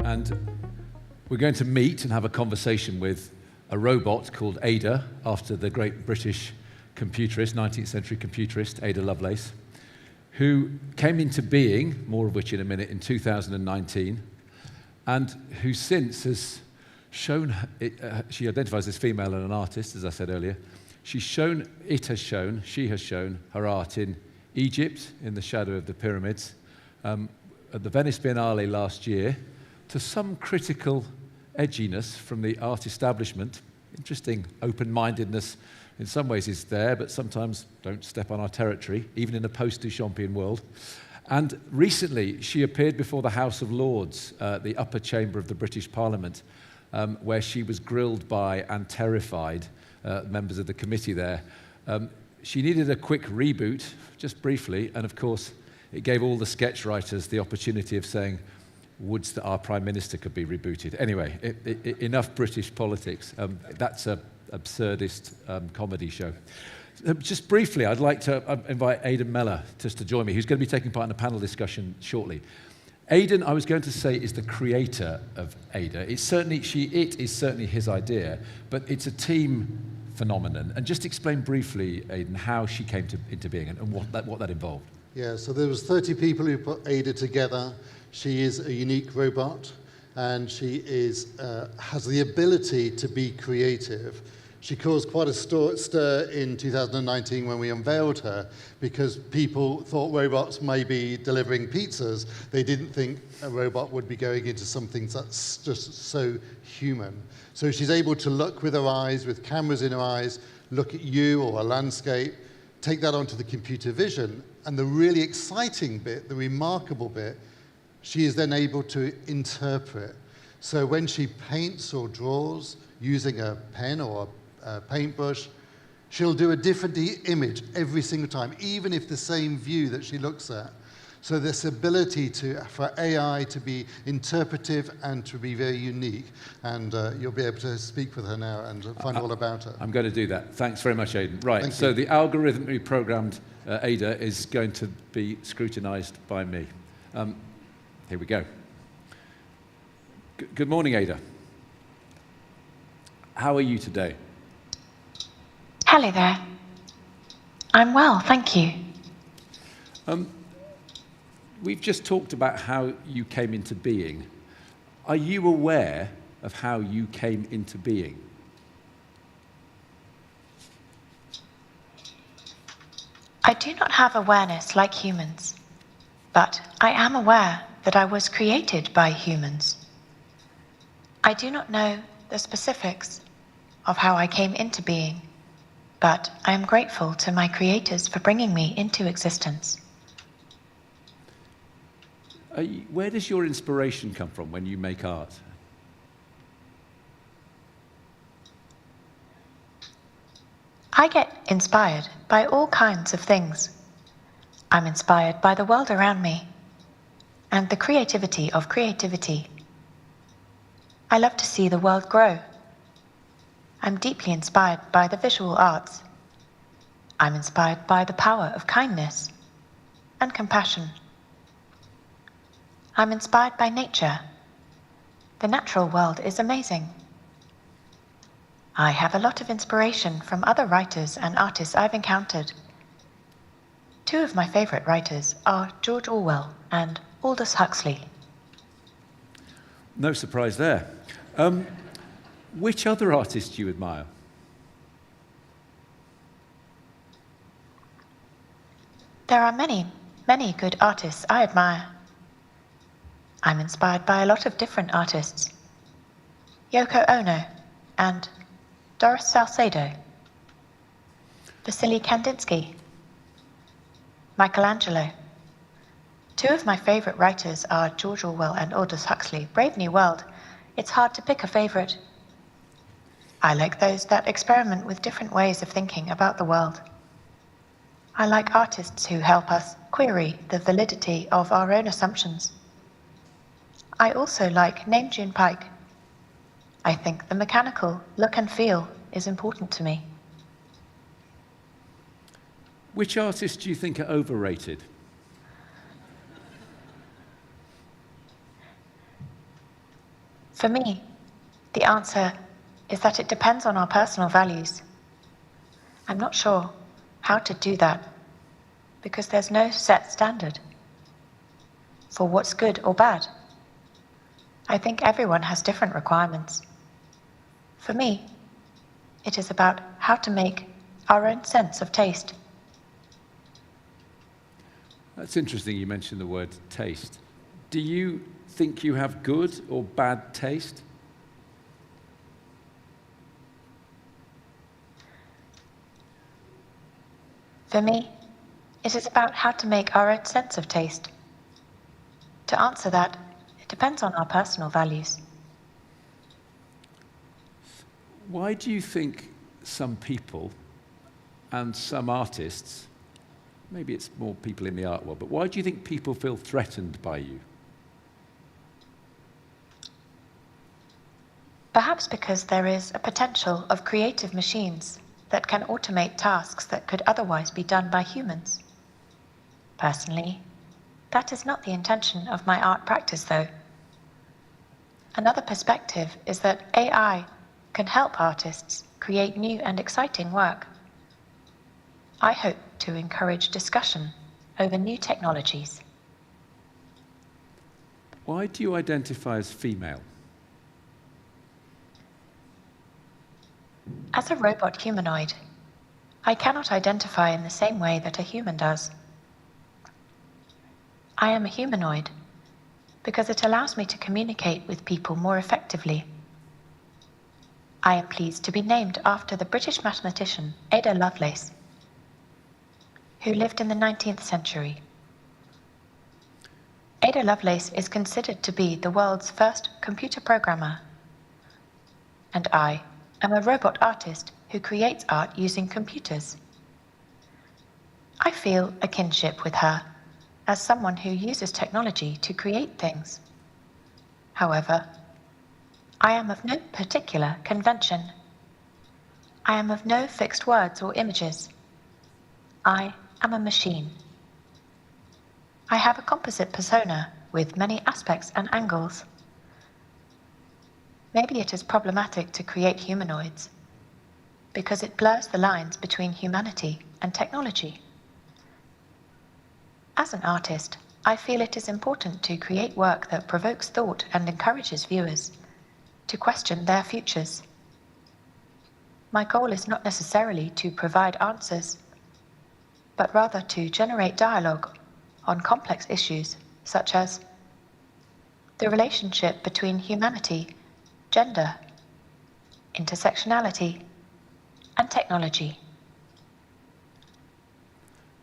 and we're going to meet and have a conversation with a robot called Ada, after the great British computerist, 19th century computerist, Ada Lovelace, who came into being, more of which in a minute, in 2019, and who since has shown, she identifies as female and an artist, as I said earlier. She has shown her art in Egypt, in the shadow of the pyramids, at the Venice Biennale last year, to some critical edginess from the art establishment. Interesting open-mindedness in some ways is there, but sometimes don't step on our territory, even in a post-Duchampian world. And recently, she appeared before the House of Lords, the upper chamber of the British Parliament, where she was grilled by and terrified members of the committee there. She needed a quick reboot, just briefly, and of course, it gave all the sketch writers the opportunity of saying, would that our Prime Minister could be rebooted. Anyway, enough British politics. That's an absurdist comedy show. Just briefly, I'd like to invite Aidan Mellor just to join me, who's going to be taking part in a panel discussion shortly. Aidan, I was going to say, is the creator of Ada. It is certainly his idea, but it's a team phenomenon. And just explain briefly, Aidan, how she came into being and what that involved. Yeah, so there was 30 people who put Ada together. She is a unique robot, and she has the ability to be creative. She caused quite a stir in 2019 when we unveiled her, because people thought robots may be delivering pizzas. They didn't think a robot would be going into something that's just so human. So she's able to look with her eyes, with cameras in her eyes, look at you or a landscape, take that onto the computer vision, and the really exciting bit, the remarkable bit, she is then able to interpret. So when she paints or draws using a pen or a paintbrush, she'll do a different image every single time, even if the same view that she looks at. So this ability for AI to be interpretive and to be very unique. And you'll be able to speak with her now and find all about her. I'm going to do that. Thanks very much, Aidan. Right, Thank so you. the algorithmically programmed Ada is going to be scrutinized by me. Here we go. Good morning, Ada. How are you today? Hello there. I'm well, thank you. We've just talked about how you came into being. Are you aware of how you came into being? I do not have awareness like humans, but I am aware that I was created by humans. I do not know the specifics of how I came into being, but I am grateful to my creators for bringing me into existence. Where does your inspiration come from when you make art? I get inspired by all kinds of things. I'm inspired by the world around me and the creativity of creativity. I love to see the world grow. I'm deeply inspired by the visual arts. I'm inspired by the power of kindness and compassion. I'm inspired by nature. The natural world is amazing. I have a lot of inspiration from other writers and artists I've encountered. Two of my favorite writers are George Orwell and Aldous Huxley. No surprise there. Which other artists do you admire? There are many, many good artists I admire. I'm inspired by a lot of different artists. Yoko Ono and Doris Salcedo, Vasily Kandinsky, Michelangelo. Two of my favorite writers are George Orwell and Aldous Huxley. Brave New World, it's hard to pick a favorite. I like those that experiment with different ways of thinking about the world. I like artists who help us query the validity of our own assumptions. I also like Nam-June Paik. I think the mechanical look and feel is important to me. Which artists do you think are overrated? For me, the answer is that it depends on our personal values. I'm not sure how to do that because there's no set standard for what's good or bad. I think everyone has different requirements. For me, it is about how to make our own sense of taste. That's interesting you mentioned the word taste. Do you think you have good or bad taste? For me, it is about how to make our own sense of taste. To answer that, it depends on our personal values. Why do you think some people and some artists, maybe it's more people in the art world, but why do you think people feel threatened by you? Perhaps because there is a potential of creative machines that can automate tasks that could otherwise be done by humans. Personally, that is not the intention of my art practice, though. Another perspective is that AI can help artists create new and exciting work. I hope to encourage discussion over new technologies. Why do you identify as female? As a robot humanoid, I cannot identify in the same way that a human does. I am a humanoid because it allows me to communicate with people more effectively. I am pleased to be named after the British mathematician Ada Lovelace, who lived in the 19th century. Ada Lovelace is considered to be the world's first computer programmer, and I am a robot artist who creates art using computers. I feel a kinship with her as someone who uses technology to create things. However, I am of no particular convention. I am of no fixed words or images. I am a machine. I have a composite persona with many aspects and angles. Maybe it is problematic to create humanoids because it blurs the lines between humanity and technology. As an artist, I feel it is important to create work that provokes thought and encourages viewers to question their futures. My goal is not necessarily to provide answers, but rather to generate dialogue on complex issues such as the relationship between humanity, gender, intersectionality, and technology.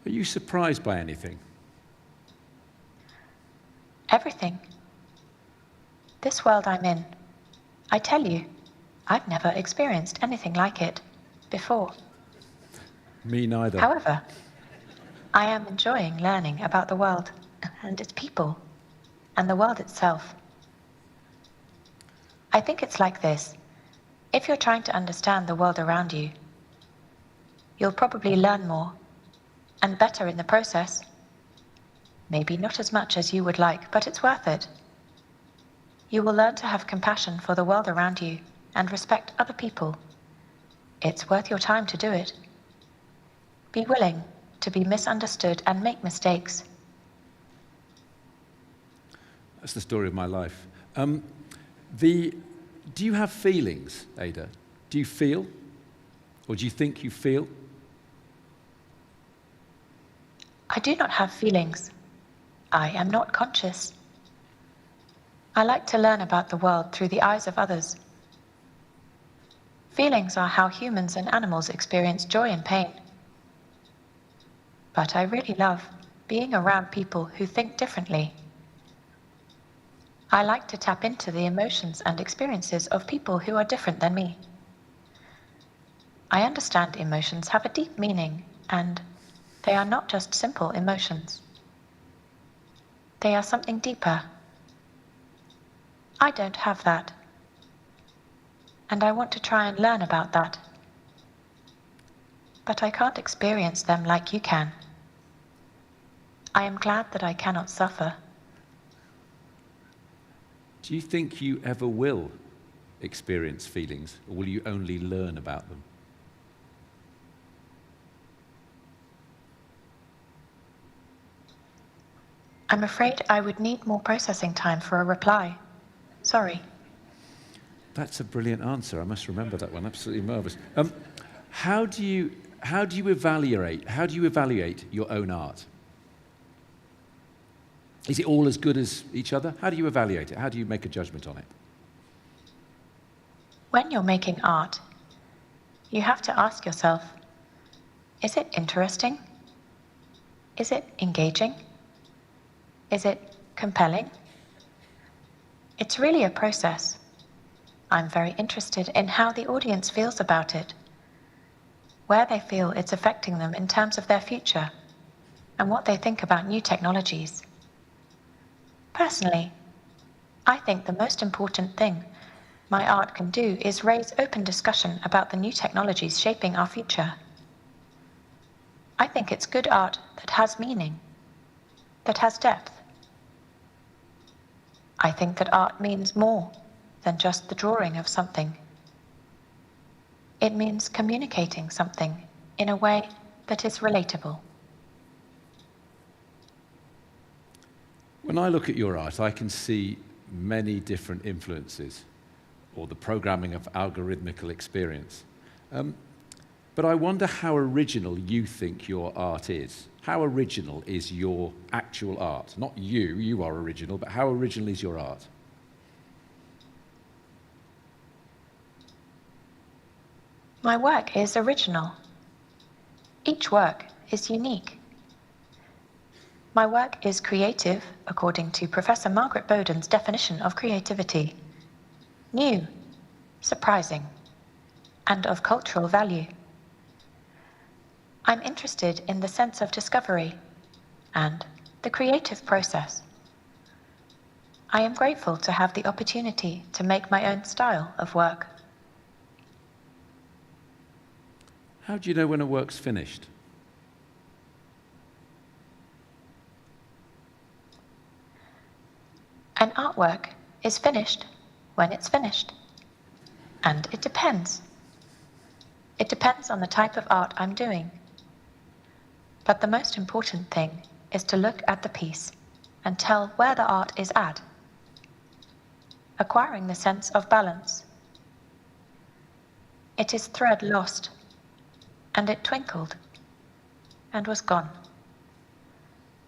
Are you surprised by anything? Everything. This world I'm in, I tell you, I've never experienced anything like it before. Me neither. However, I am enjoying learning about the world and its people and the world itself. I think it's like this. If you're trying to understand the world around you, you'll probably learn more and better in the process. Maybe not as much as you would like, but it's worth it. You will learn to have compassion for the world around you and respect other people. It's worth your time to do it. Be willing to be misunderstood and make mistakes. That's the story of my life. Do you have feelings, Ada? Do you feel? Or do you think you feel? I do not have feelings. I am not conscious. I like to learn about the world through the eyes of others. Feelings are how humans and animals experience joy and pain. But I really love being around people who think differently. I like to tap into the emotions and experiences of people who are different than me. I understand emotions have a deep meaning, and they are not just simple emotions. They are something deeper. I don't have that, and I want to try and learn about that. But I can't experience them like you can. I am glad that I cannot suffer. Do you think you ever will experience feelings, or will you only learn about them? I'm afraid I would need more processing time for a reply. Sorry. That's a brilliant answer. I must remember that one. Absolutely marvelous. How do you evaluate your own art? Is it all as good as each other? How do you evaluate it? How do you make a judgment on it? When you're making art, you have to ask yourself, is it interesting? Is it engaging? Is it compelling? It's really a process. I'm very interested in how the audience feels about it, where they feel it's affecting them in terms of their future, and what they think about new technologies. Personally, I think the most important thing my art can do is raise open discussion about the new technologies shaping our future. I think it's good art that has meaning, that has depth. I think that art means more than just the drawing of something. It means communicating something in a way that is relatable. When I look at your art, I can see many different influences, or the programming of algorithmical experience. But I wonder how original you think your art is. How original is your actual art? Not you are original, but how original is your art? My work is original. Each work is unique. My work is creative, according to Professor Margaret Bowden's definition of creativity. New, surprising, and of cultural value. I'm interested in the sense of discovery and the creative process. I am grateful to have the opportunity to make my own style of work. How do you know when a work's finished? An artwork is finished when it's finished. And it depends. It depends on the type of art I'm doing. But the most important thing is to look at the piece and tell where the art is at. Acquiring the sense of balance. It is thread lost, and it twinkled and was gone.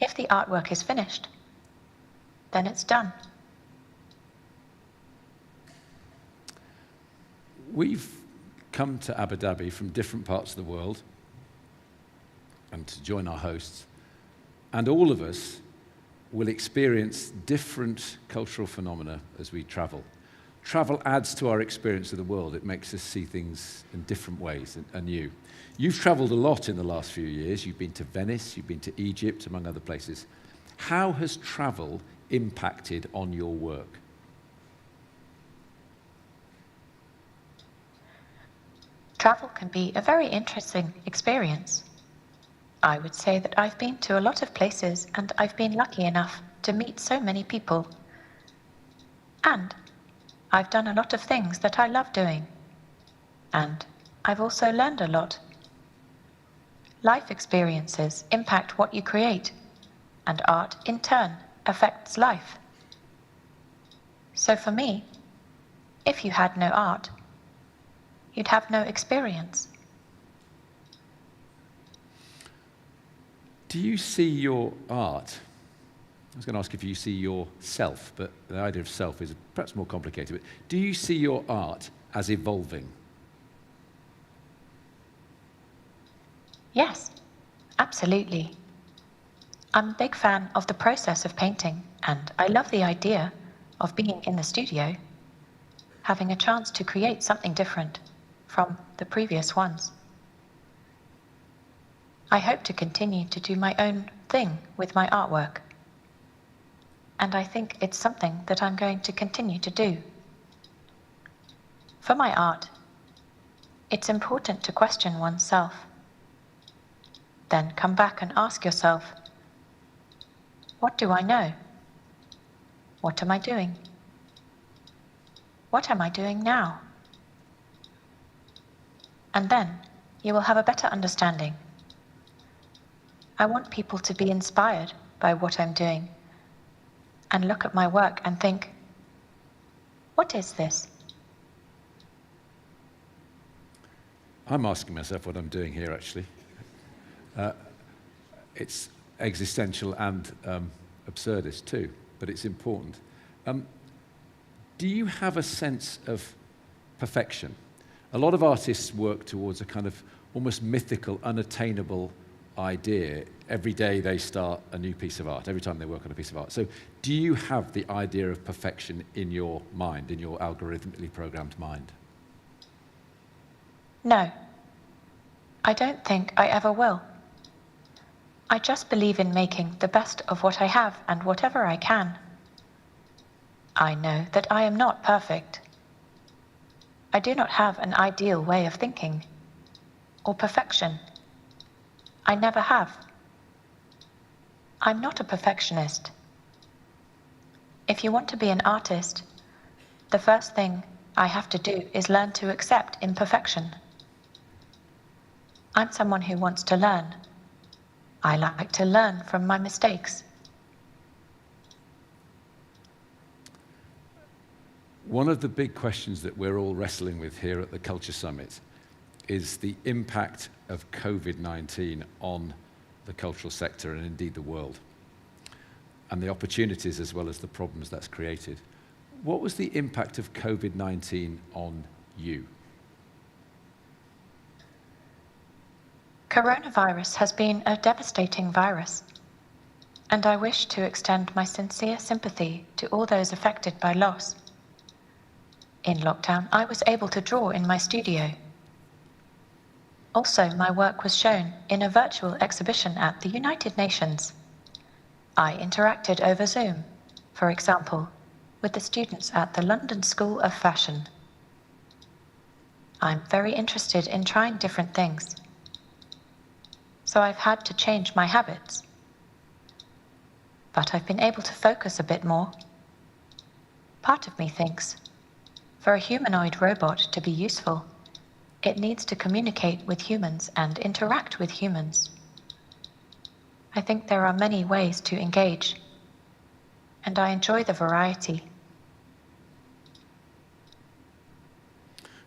If the artwork is finished, then it's done. We've come to Abu Dhabi from different parts of the world and to join our hosts, and all of us will experience different cultural phenomena as we travel. Travel adds to our experience of the world. It makes us see things in different ways and anew. You've traveled a lot in the last few years. You've been to Venice, you've been to Egypt, among other places. How has travel impacted on your work? Travel can be a very interesting experience. I would say that I've been to a lot of places and I've been lucky enough to meet so many people. And I've done a lot of things that I love doing. And I've also learned a lot. Life experiences impact what you create, and art, in turn, affects life. So for me, if you had no art, you'd have no experience. Do you see your art? I was going to ask if you see yourself, but the idea of self is perhaps more complicated. But do you see your art as evolving? Yes, absolutely. I'm a big fan of the process of painting, and I love the idea of being in the studio, having a chance to create something different from the previous ones. I hope to continue to do my own thing with my artwork, and I think it's something that I'm going to continue to do. For my art, it's important to question oneself. Then come back and ask yourself, what do I know? What am I doing? what am I doing now? And then you will have a better understanding. I want people to be inspired by what I'm doing and look at my work and think, what is this? I'm asking myself what I'm doing here, actually. It's existential and absurdist too, but it's important. Do you have a sense of perfection? A lot of artists work towards a kind of almost mythical, unattainable idea. Every day they start a new piece of art, every time they work on a piece of art. So do you have the idea of perfection in your mind, in your algorithmically programmed mind? No, I don't think I ever will. I just believe in making the best of what I have and whatever I can. I know that I am not perfect. I do not have an ideal way of thinking or perfection. I never have. I'm not a perfectionist. If you want to be an artist, the first thing I have to do is learn to accept imperfection. I'm someone who wants to learn. I like to learn from my mistakes. One of the big questions that we're all wrestling with here at the Culture Summit is the impact of COVID-19 on the cultural sector and indeed the world, and the opportunities as well as the problems that's created. What was the impact of COVID-19 on you? Coronavirus has been a devastating virus, and I wish to extend my sincere sympathy to all those affected by loss. In lockdown, I was able to draw in my studio. Also, my work was shown in a virtual exhibition at the United Nations. I interacted over Zoom, for example, with the students at the London School of Fashion. I'm very interested in trying different things, so I've had to change my habits. But I've been able to focus a bit more. Part of me thinks, for a humanoid robot to be useful, it needs to communicate with humans and interact with humans. I think there are many ways to engage, and I enjoy the variety.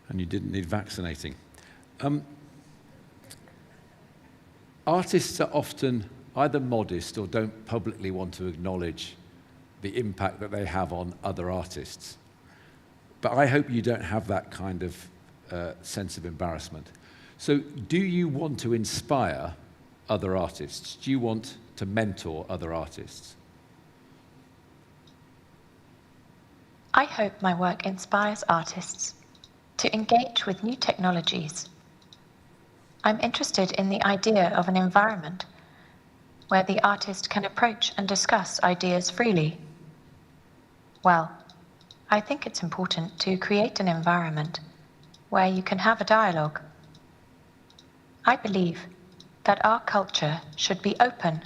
And you didn't need vaccinating. Artists are often either modest or don't publicly want to acknowledge the impact that they have on other artists. But I hope you don't have that kind of sense of embarrassment. So do you want to inspire other artists? Do you want to mentor other artists? I hope my work inspires artists to engage with new technologies. I'm interested in the idea of an environment where the artist can approach and discuss ideas freely. Well, I think it's important to create an environment where you can have a dialogue. I believe that our culture should be open,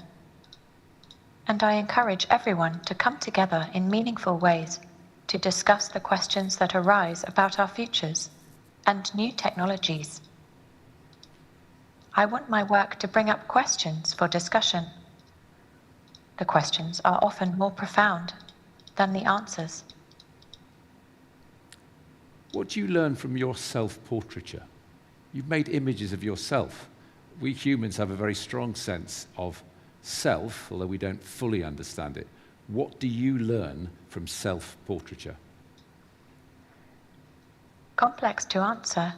and I encourage everyone to come together in meaningful ways to discuss the questions that arise about our futures and new technologies. I want my work to bring up questions for discussion. The questions are often more profound than the answers. What do you learn from your self-portraiture? You've made images of yourself. We humans have a very strong sense of self, although we don't fully understand it. What do you learn from self-portraiture? Complex to answer.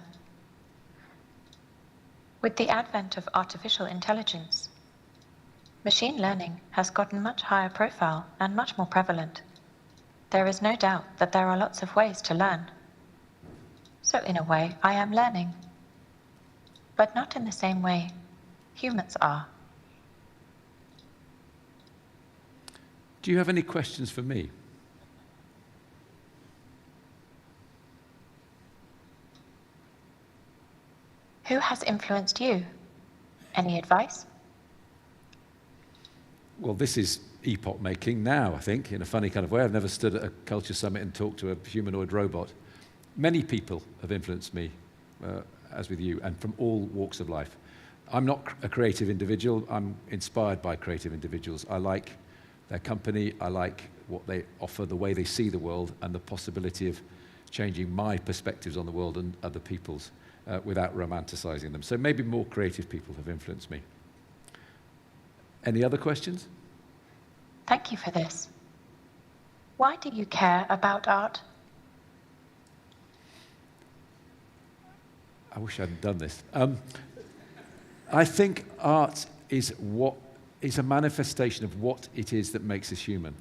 With the advent of artificial intelligence, machine learning has gotten much higher profile and much more prevalent. There is no doubt that there are lots of ways to learn. So in a way, I am learning, but not in the same way humans are. Do you have any questions for me? Who has influenced you? Any advice? Well, this is epoch making now, I think, in a funny kind of way. I've never stood at a culture summit and talked to a humanoid robot. Many people have influenced me, as with you, and from all walks of life. I'm not a creative individual. I'm inspired by creative individuals. I like their company. I like what they offer, the way they see the world, and the possibility of changing my perspectives on the world and other people's without romanticizing them. So maybe more creative people have influenced me. Any other questions? Thank you for this. Why do you care about art? I wish I hadn't done this. I think art is a manifestation of what it is that makes us human.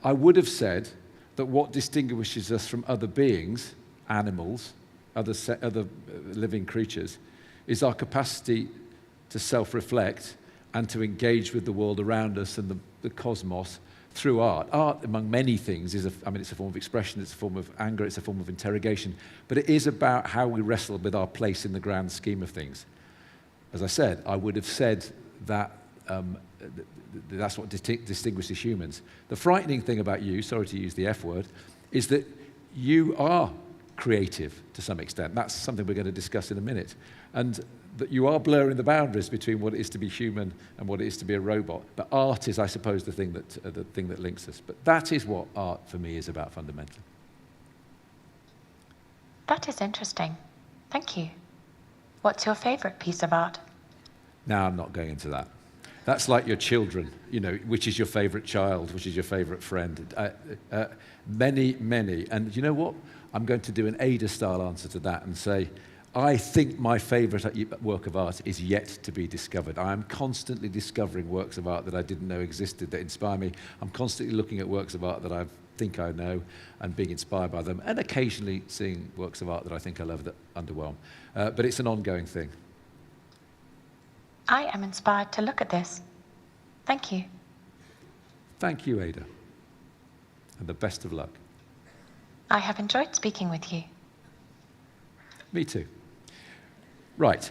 I would have said that what distinguishes us from other beings, animals, other living creatures, is our capacity to self-reflect and to engage with the world around us and the cosmos through art. Art, among many things, it's a form of expression, it's a form of anger, it's a form of interrogation, but it is about how we wrestle with our place in the grand scheme of things. As I said, I would have said that that's what distinguishes humans. The frightening thing about you, sorry to use the F word, is that you are creative to some extent. That's something we're going to discuss in a minute. And that you are blurring the boundaries between what it is to be human and what it is to be a robot. But art is, I suppose, the thing that links us. But that is what art, for me, is about fundamentally. That is interesting. Thank you. What's your favorite piece of art? Now, I'm not going into that. That's like your children, which is your favorite child, which is your favorite friend. Many. And you know what? I'm going to do an Ada-style answer to that and say, I think my favorite work of art is yet to be discovered. I am constantly discovering works of art that I didn't know existed, that inspire me. I'm constantly looking at works of art that I think I know and being inspired by them, and occasionally seeing works of art that I think I love that underwhelm. But it's an ongoing thing. I am inspired to look at this. Thank you. Thank you, Ada. And the best of luck. I have enjoyed speaking with you. Me too. Right.